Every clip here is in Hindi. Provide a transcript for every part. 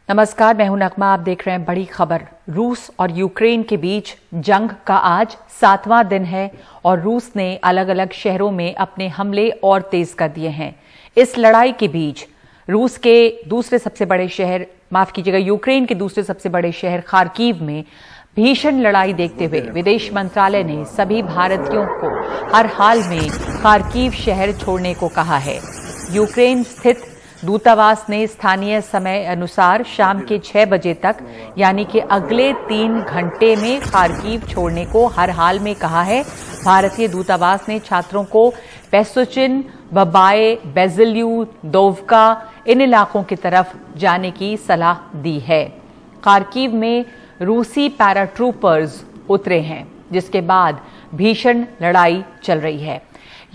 नमस्कार, मैं हूं नगमा। आप देख रहे हैं बड़ी खबर। रूस और यूक्रेन के बीच जंग का आज 7वां दिन है और रूस ने अलग अलग शहरों में अपने हमले और तेज कर दिए हैं। इस लड़ाई के बीच रूस के दूसरे सबसे बड़े शहर, यूक्रेन के दूसरे सबसे बड़े शहर खार्किव में भीषण लड़ाई देखते हुए विदेश मंत्रालय ने सभी भारतीयों को हर हाल में खार्किव शहर छोड़ने को कहा है। यूक्रेन स्थित दूतावास ने स्थानीय समय अनुसार शाम के 6 बजे तक यानी कि अगले 3 घंटे में खार्किव छोड़ने को हर हाल में कहा है। भारतीय दूतावास ने छात्रों को पेसोचिन, बबाए, बेजिल्यूदोवका इन इलाकों की तरफ जाने की सलाह दी है। खार्किव में रूसी पैराट्रूपर्स उतरे हैं, जिसके बाद भीषण लड़ाई चल रही है।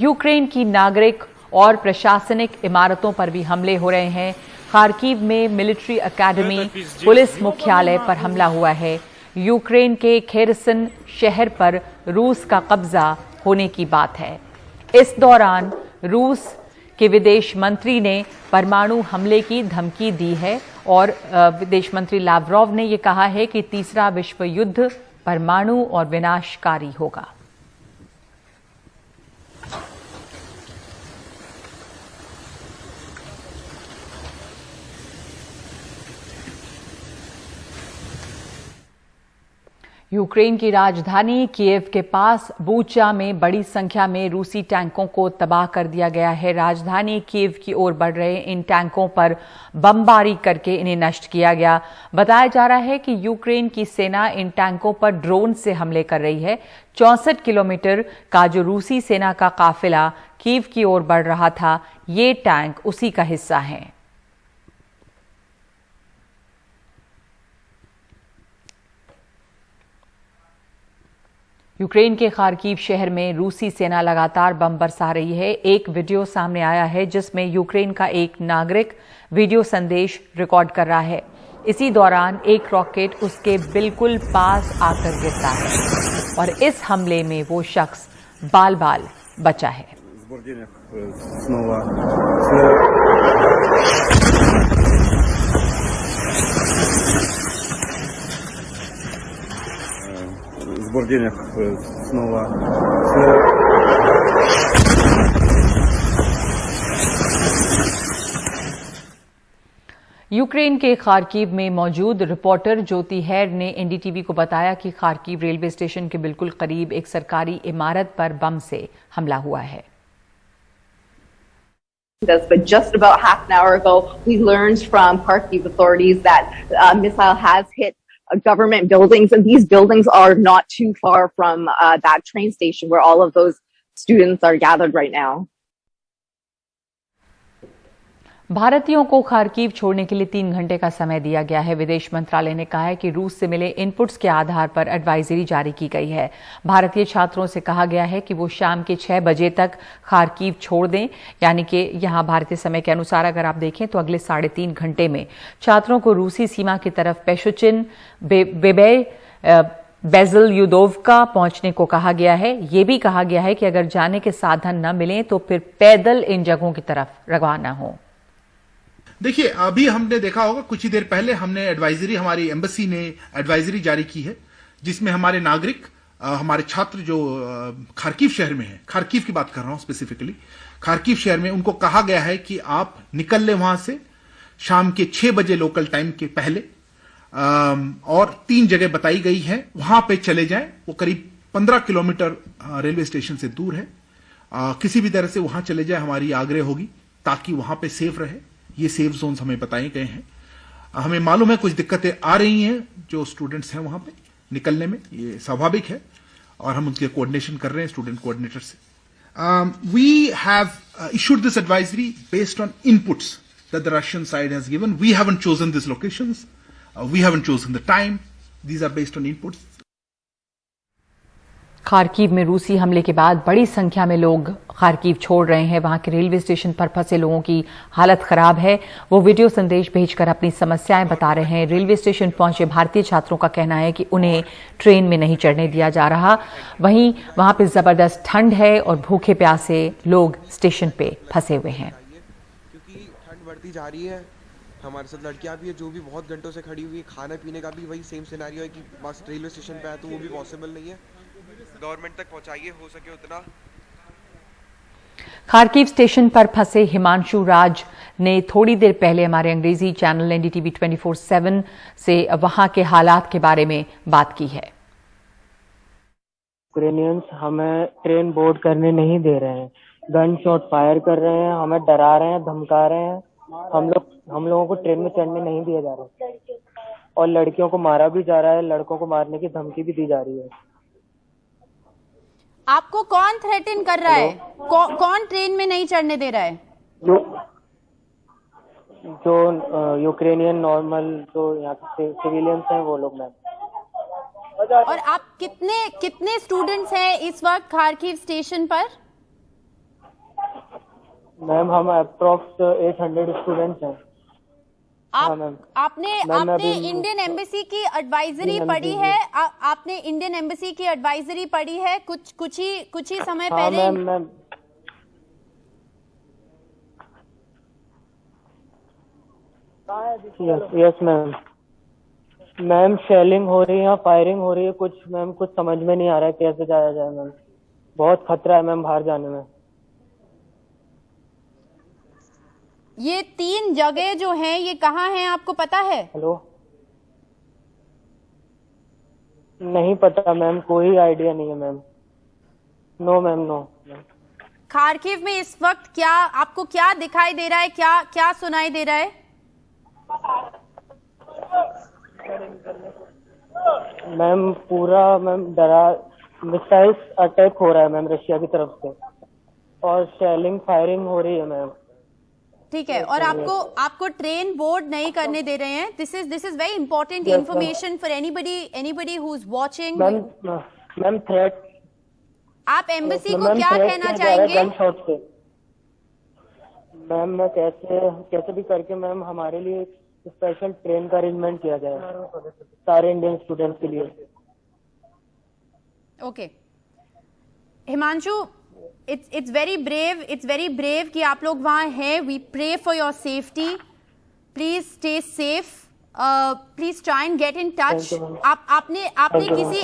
यूक्रेन की नागरिक और प्रशासनिक इमारतों पर भी हमले हो रहे हैं। खार्किव में मिलिट्री एकेडमी, पुलिस मुख्यालय पर हमला हुआ है। यूक्रेन के खेरसन शहर पर रूस का कब्जा होने की बात है। इस दौरान रूस के विदेश मंत्री ने परमाणु हमले की धमकी दी है और विदेश मंत्री लावरोव ने यह कहा है कि तीसरा विश्व युद्ध परमाणु और विनाशकारी होगा। यूक्रेन की राजधानी कीव के पास बूचा में बड़ी संख्या में रूसी टैंकों को तबाह कर दिया गया है। राजधानी कीव की ओर बढ़ रहे इन टैंकों पर बमबारी करके इन्हें नष्ट किया गया। बताया जा रहा है कि यूक्रेन की सेना इन टैंकों पर ड्रोन से हमले कर रही है। 64 किलोमीटर का जो रूसी सेना का काफिला कीव की ओर बढ़ रहा था, ये टैंक उसी का हिस्सा हैं। यूक्रेन के खार्किव शहर में रूसी सेना लगातार बम बरसा रही है। एक वीडियो सामने आया है जिसमें यूक्रेन का एक नागरिक वीडियो संदेश रिकॉर्ड कर रहा है। इसी दौरान एक रॉकेट उसके बिल्कुल पास आकर गिरता है और इस हमले में वो शख्स बाल बाल बचा है। Сбор денег снова. यूक्रेन के खार्किव में मौजूद रिपोर्टर ज्योति हैर ने एनडीटीवी को बताया कि खार्किव रेलवे स्टेशन के बिल्कुल करीब एक सरकारी इमारत पर बम से हमला हुआ है। But just about half an hour ago, we learned from Kharkiv authorities that a missile has hit government buildings, and these buildings are not too far from that train station where all of those students are gathered right now. भारतीयों को खार्किव छोड़ने के लिए 3 घंटे का समय दिया गया है। विदेश मंत्रालय ने कहा है कि रूस से मिले इनपुट्स के आधार पर एडवाइजरी जारी की गई है। भारतीय छात्रों से कहा गया है कि वो शाम के 6 बजे तक खार्किव छोड़ दें, यानी कि यहां भारतीय समय के अनुसार अगर आप देखें तो अगले 3.5 घंटे में छात्रों को रूसी सीमा की तरफ पेसोचिन, बेजिल्यूदोवका पहुंचने को कहा गया है। यह भी कहा गया है कि अगर जाने के साधन न मिलें तो फिर पैदल इन जगहों की तरफ रवाना हो। देखिए, अभी हमने देखा होगा कुछ ही देर पहले हमने एडवाइजरी, हमारी एम्बेसी ने एडवाइजरी जारी की है, जिसमें हमारे नागरिक, हमारे छात्र जो खार्किव शहर में हैं, खार्किव की बात कर रहा हूं स्पेसिफिकली, खार्किव शहर में, उनको कहा गया है कि आप निकल लें वहां से शाम के 6 बजे लोकल टाइम के पहले, और 3 जगह बताई गई है, वहां पे चले जाएं। वो करीब 15 किलोमीटर रेलवे स्टेशन से दूर है। किसी भी तरह से वहां चले जाए, हमारी आग्रह होगी ताकि वहां पे सेफ रहे। ये सेफ जोन्स हमें बताए गए हैं। हमें मालूम है कुछ दिक्कतें आ रही हैं जो स्टूडेंट्स हैं वहां पे निकलने में, ये स्वाभाविक है, और हम उनके कोऑर्डिनेशन कर रहे हैं स्टूडेंट कोऑर्डिनेटर से। We have issued this advisory based on inputs that the Russian side has given. We haven't chosen this locations, we haven't chosen the time, these are based on inputs. Kharkiv में रूसी हमले के बाद बड़ी संख्या में लोग खार्किव छोड़ रहे हैं। वहां के रेलवे स्टेशन पर फंसे लोगों की हालत खराब है। वो वीडियो संदेश भेजकर अपनी समस्याएं बता रहे हैं। रेलवे स्टेशन पहुंचे भारतीय छात्रों का कहना है कि उन्हें ट्रेन में नहीं चढ़ने दिया जा रहा। वहीं वहां पे जबरदस्त ठंड है और भूखे प्यासे लोग स्टेशन पे फंसे हुए हैं। क्योंकि ठंड बढ़ती जा रही है, हमारे साथ लड़कियां भी है जो भी बहुत घंटों से खड़ी हुई है, खाने पीने का भी वही सेम सिनेरियो है कि बस रेलवे स्टेशन पे है तो वो भी पॉसिबल नहीं है। गवर्नमेंट तक पहुंचाइए हो सके उतना। खार्किव स्टेशन पर फंसे हिमांशु राज ने थोड़ी देर पहले हमारे अंग्रेजी चैनल एनडीटीवी 24/7 से वहां के हालात के बारे में बात की है। यूक्रेनियंस हमें ट्रेन बोर्ड करने नहीं दे रहे हैं, गन शॉट फायर कर रहे हैं, हमें डरा रहे हैं, धमका रहे हैं। हम लोगों को ट्रेन में चढ़ने नहीं दिया जा रहा और लड़कियों को मारा भी जा रहा है, लड़कों को मारने की धमकी भी दी जा रही है। आपको कौन थ्रेटन कर रहा है? कौन ट्रेन में नहीं चढ़ने दे रहा है? जो यूक्रेनियन नॉर्मल जो यहाँ के सिविलियंस हैं वो लोग मैम। और आप कितने स्टूडेंट्स हैं इस वक्त खार्किव स्टेशन पर? मैम हम अप्रॉक्स 800 स्टूडेंट्स हैं। आपने इंडियन एम्बेसी की एडवाइजरी पढ़ी है? आपने इंडियन एम्बेसी की एडवाइजरी पढ़ी है कुछ ही समय पहले? मैम यस मैम शेलिंग हो रही है, फायरिंग हो रही है, कुछ समझ में नहीं आ रहा है कैसे जाया जाए मैम। बहुत खतरा है मैम बाहर जाने में। ये 3 जगह जो हैं ये कहाँ हैं आपको पता है? हेलो, नहीं पता मैम, कोई आइडिया नहीं है ma'am. No ma'am, no. Kharkiv में इस वक्त आपको क्या दिखाई दे रहा है, क्या सुनाई दे रहा है? मैम पूरा डरा, मिसाइल्स अटैक हो रहा है मैम रशिया की तरफ से और शेलिंग फायरिंग हो रही है मैम। ठीक है, और आपको ट्रेन बोर्ड नहीं करने दे रहे हैं। This is very important information for anybody who is watching. Ma'am threat, आप एम्बेसी को क्या कहना चाहेंगे? मैम मैं कैसे भी करके मैम हमारे लिए स्पेशल ट्रेन का अरेंजमेंट किया जाए सारे इंडियन स्टूडेंट्स के लिए। Okay Himanshu, it's very brave कि आप लोग वहां हैं। We pray for your safety. Please stay safe. Please try and get in touch. आपने किसी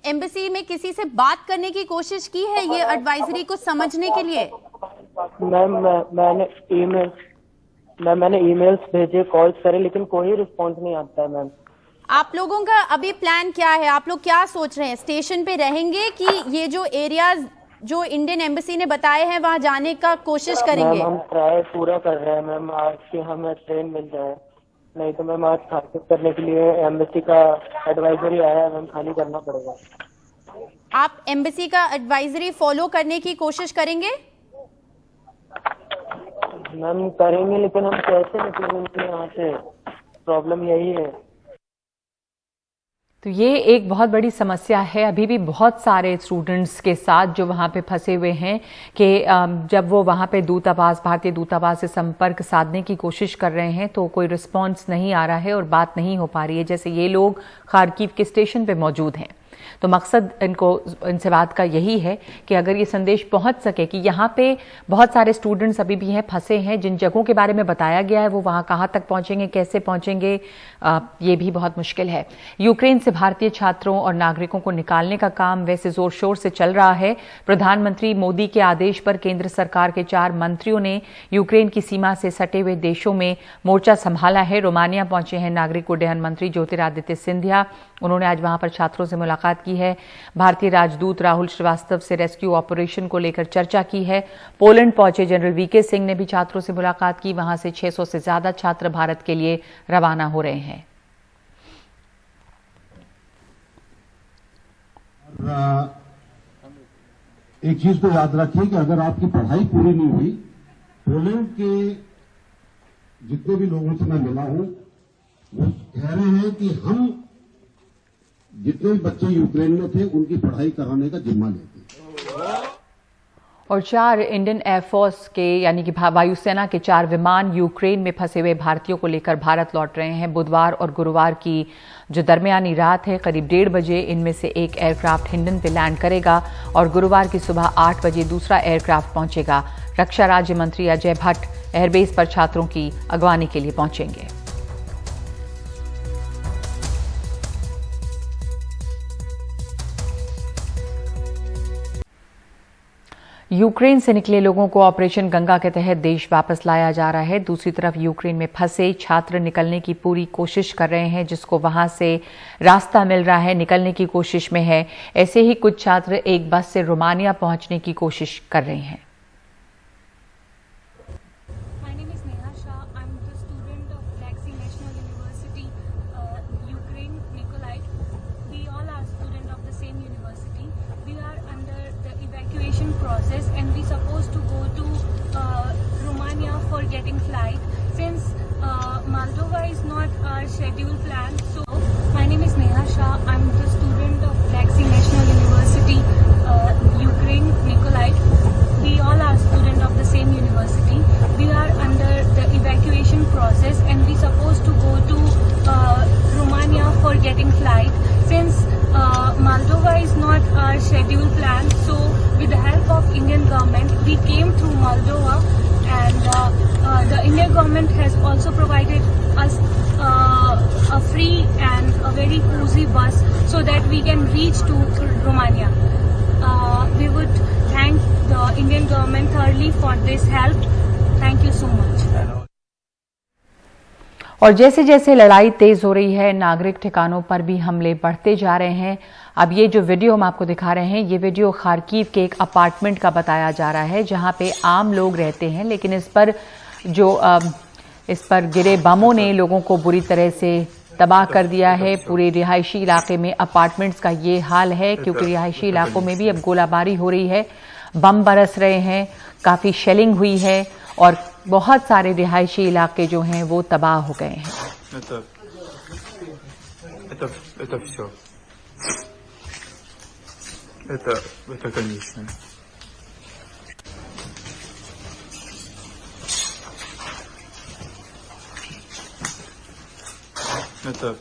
एम्बेसी में किसी से बात करने की कोशिश की है ये एडवाइजरी को समझने के लिए? मैम मैंने ईमेल्स भेजे, कॉल्स करे, लेकिन कोई रिस्पॉन्स नहीं आता है मैम। आप लोगों का अभी प्लान क्या है? आप लोग क्या सोच रहे हैं? स्टेशन पे रहेंगे कि ये जो एरियाज जो इंडियन एम्बेसी ने बताए हैं वहां जाने का कोशिश करेंगे? हम ट्राई पूरा कर रहे हैं मैम, आज की हमें ट्रेन मिल जाए, नहीं तो मैम आज खारिज करने के लिए एम्बेसी का एडवाइजरी आया है मैम, खाली करना पड़ेगा। आप एम्बेसी का एडवाइजरी फॉलो करने की कोशिश करेंगे? मैम करेंगे, लेकिन हम कैसे निकलेंगे यहाँ से, प्रॉब्लम यही है। तो ये एक बहुत बड़ी समस्या है अभी भी बहुत सारे स्टूडेंट्स के साथ जो वहाँ पे फंसे हुए हैं कि जब वो वहाँ पे भारतीय दूतावास से संपर्क साधने की कोशिश कर रहे हैं तो कोई रिस्पांस नहीं आ रहा है और बात नहीं हो पा रही है। जैसे ये लोग खार्किव के स्टेशन पे मौजूद हैं, तो मकसद इनसे बात का यही है कि अगर ये संदेश पहुंच सके कि यहाँ पे बहुत सारे स्टूडेंट्स अभी भी हैं, फंसे हैं, जिन जगहों के बारे में बताया गया है वो वहाँ कहाँ तक पहुंचेंगे, कैसे पहुंचेंगे, ये भी बहुत मुश्किल है। यूक्रेन से भारतीय छात्रों और नागरिकों को निकालने का काम वैसे जोर शोर से चल रहा है। प्रधानमंत्री मोदी के आदेश पर केंद्र सरकार के 4 मंत्रियों ने यूक्रेन की सीमा से सटे हुए देशों में मोर्चा संभाला है। रोमानिया पहुंचे हैं नागरिक उड्डयन मंत्री ज्योतिरादित्य सिंधिया। उन्होंने आज वहां पर छात्रों से मुलाकात की है। भारतीय राजदूत राहुल श्रीवास्तव से रेस्क्यू ऑपरेशन को लेकर चर्चा की है। पोलैंड पहुंचे जनरल वीके सिंह ने भी छात्रों से मुलाकात की। वहां से 600 से ज्यादा छात्र भारत के लिए रवाना हो रहे हैं। एक चीज को याद रखिए कि अगर आपकी पढ़ाई पूरी नहीं हुई, पोलैंड के जितने भी लोगों से मैं मिला हूं वो कह रहे हैं कि हम जितने भी बच्चे यूक्रेन में थे उनकी पढ़ाई कराने का जिम्मा लेते। और 4 इंडियन एयरफोर्स के यानी कि वायुसेना के 4 विमान यूक्रेन में फंसे हुए भारतीयों को लेकर भारत लौट रहे हैं। बुधवार और गुरुवार की जो दरमियानी रात है, करीब 1:30 बजे इनमें से एक एयरक्राफ्ट हिंडन पे लैंड करेगा और गुरुवार की सुबह 8 बजे दूसरा एयरक्राफ्ट पहुंचेगा। रक्षा राज्य मंत्री अजय भट्ट एयरबेस पर छात्रों की अगवानी के लिए पहुंचेंगे। यूक्रेन से निकले लोगों को ऑपरेशन गंगा के तहत देश वापस लाया जा रहा है। दूसरी तरफ यूक्रेन में फंसे छात्र निकलने की पूरी कोशिश कर रहे हैं, जिसको वहां से रास्ता मिल रहा है, निकलने की कोशिश में है। ऐसे ही कुछ छात्र एक बस से रोमानिया पहुंचने की कोशिश कर रहे हैं। process and we supposed to go to Romania for getting flight since Moldova is not our scheduled plan. So my name is Neha Shah. I'm the student of Black Sea National University, Ukraine, Mykolaiv. We all are students of the same university. We are under the evacuation process and we supposed to go to Romania for getting flight since Moldova is not our scheduled plan. So with the help of Indian government, we came through Moldova, and the Indian government has also provided us a free and a very cozy bus so that we can reach to Romania. We would thank the Indian government thoroughly for this help. Thank you so much. और जैसे जैसे लड़ाई तेज हो रही है, नागरिक ठिकानों पर भी हमले बढ़ते जा रहे हैं। अब ये जो वीडियो हम आपको दिखा रहे हैं, ये वीडियो खार्किव के एक अपार्टमेंट का बताया जा रहा है, जहां पे आम लोग रहते हैं, लेकिन इस पर गिरे बमों ने लोगों को बुरी तरह से तबाह कर दिया है। पूरे रिहायशी इलाके में अपार्टमेंट्स का ये हाल है, क्योंकि रिहायशी इलाकों में भी अब गोलाबारी हो रही है, बम बरस रहे हैं, काफी शेलिंग हुई है और बहुत सारे रिहायशी इलाके जो हैं वो तबाह हो गए हैं। Это конечно. Это